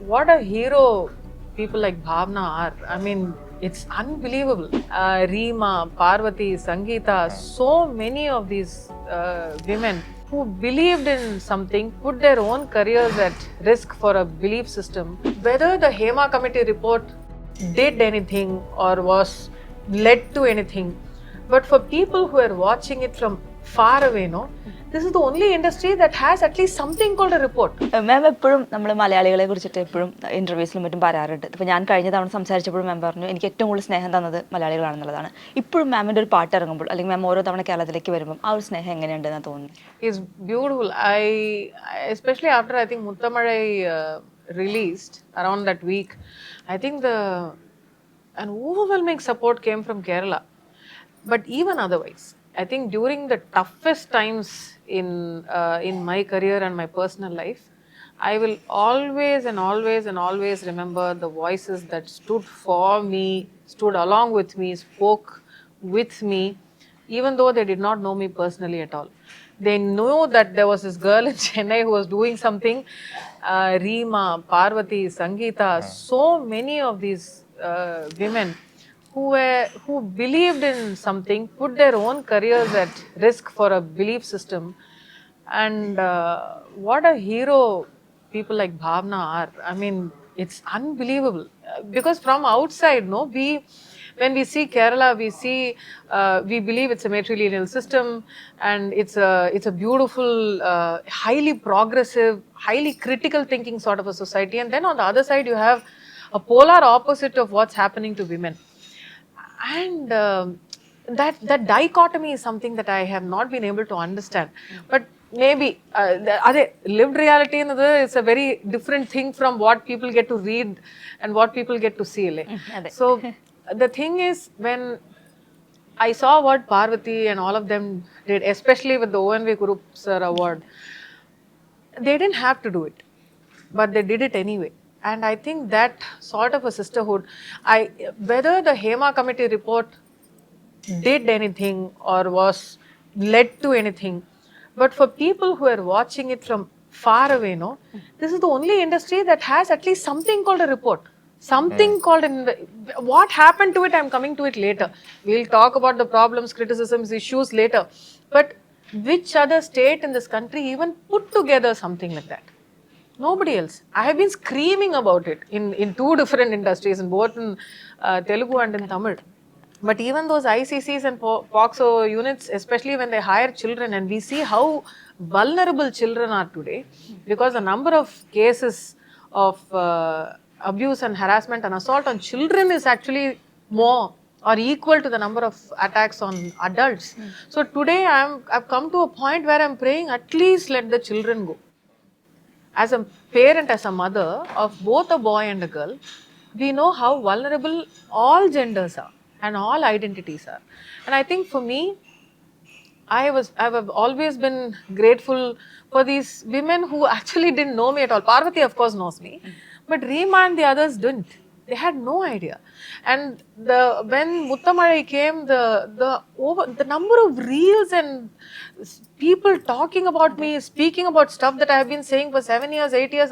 What a hero people like Bhavna are. I mean, it's unbelievable. Reema, Parvati, Sangeeta, so many of these women who believed in something, put their own careers at risk for a belief system. Whether the Hema committee report did anything or was led to anything, but for people who are watching it from far away, no, this is the only industry that has at least something called a report. മാം എപ്പോഴും നമ്മൾ മലയാളികളെ കുറിച്ചിട്ട് എപ്പോഴും ഇൻ്റർവ്യൂസിലും മറ്റും പറയാറുണ്ട്. ഇപ്പോൾ ഞാൻ കഴിഞ്ഞ തവണ സംസാരിച്ചപ്പോഴും മാം പറഞ്ഞു എനിക്ക് ഏറ്റവും കൂടുതൽ സ്നേഹം തന്നത് മലയാളികളാണെന്നുള്ളതാണ്. ഇപ്പോഴും മാമിൻ്റെ ഒരു പാട്ട് ഇറങ്ങുമ്പോൾ അല്ലെങ്കിൽ മാം ഓരോ തവണ കേരളത്തിലേക്ക് വരുമ്പോൾ ആ ഒരു സ്നേഹം എങ്ങനെയുണ്ടെന്ന് തോന്നുന്നു? It's beautiful. Especially after I think Muthamalai released around that week, I think an overwhelming support came from Kerala. But even otherwise, I think during the toughest times in my career and my personal life, I will always remember the voices that stood for me, stood along with me, spoke with me, even though they did not know me personally at all. They knew that there was this girl in Chennai who was doing something. Reema, Parvati, Sangeeta, so many of these women who believed in something, put their own careers at risk for a belief system. And what a hero people like Bhavna are. I mean, it's unbelievable. Because from outside, no, when we see Kerala, we believe it's a matrilineal system and it's a beautiful, highly progressive, highly critical thinking sort of a society. And then on the other side, you have a polar opposite of what's happening to women. And that dichotomy is something that I have not been able to understand. But maybe lived reality is a very different thing from what people get to read and what people get to see. So the thing is, when I saw what Parvati and all of them did, especially with the ONV Group Sir Award, they didn't have to do it, but they did it anyway. And I think that sort of a sisterhood, whether the Hema committee report did anything or was led to anything, but for people who are watching it from far away, no, this is the only industry that has at least something called a report. Something called what happened to it, I'm coming to it later. We'll talk about the problems, criticisms, issues later. But which other state in this country even put together something like that? Nobody else. I have been screaming about it in two different industries, in both in Telugu and in Tamil. But even those ICCs and POXO units, especially when they hire children, and we see how vulnerable children are today, because the number of cases of abuse and harassment and assault on children is actually more or equal to the number of attacks on adults. So today I've come to a point where I'm praying, at least let the children go. As a parent, as a mother of both a boy and a girl, we know how vulnerable all genders are and all identities are. And I think for me, I have always been grateful for these women who actually didn't know me at all. Parvati, of course, knows me, but Reema and the others didn't. They had no idea. And when Muthamalai came, the number of reels and people talking about me, speaking about stuff that I have been saying for 7 years, 8 years,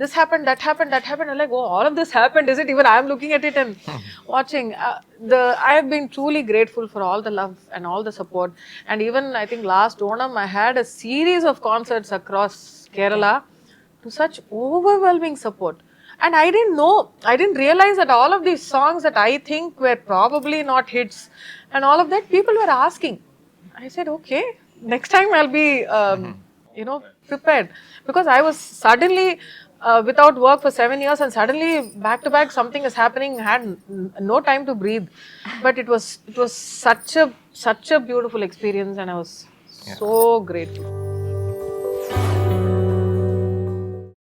this happened, that happened. I'm like, oh, all of this happened, is it? Even I'm looking at it and watching. I have been truly grateful for all the love and all the support. And even I think last Onam, I had a series of concerts across Kerala to such overwhelming support. And I didn't realize that all of these songs that I think were probably not hits and all of that, people were asking. I said, okay, next time I'll be, prepared. Because I was suddenly without work for 7 years, and suddenly back to back something is happening, I had no time to breathe. But it was such a beautiful experience, and I was so grateful.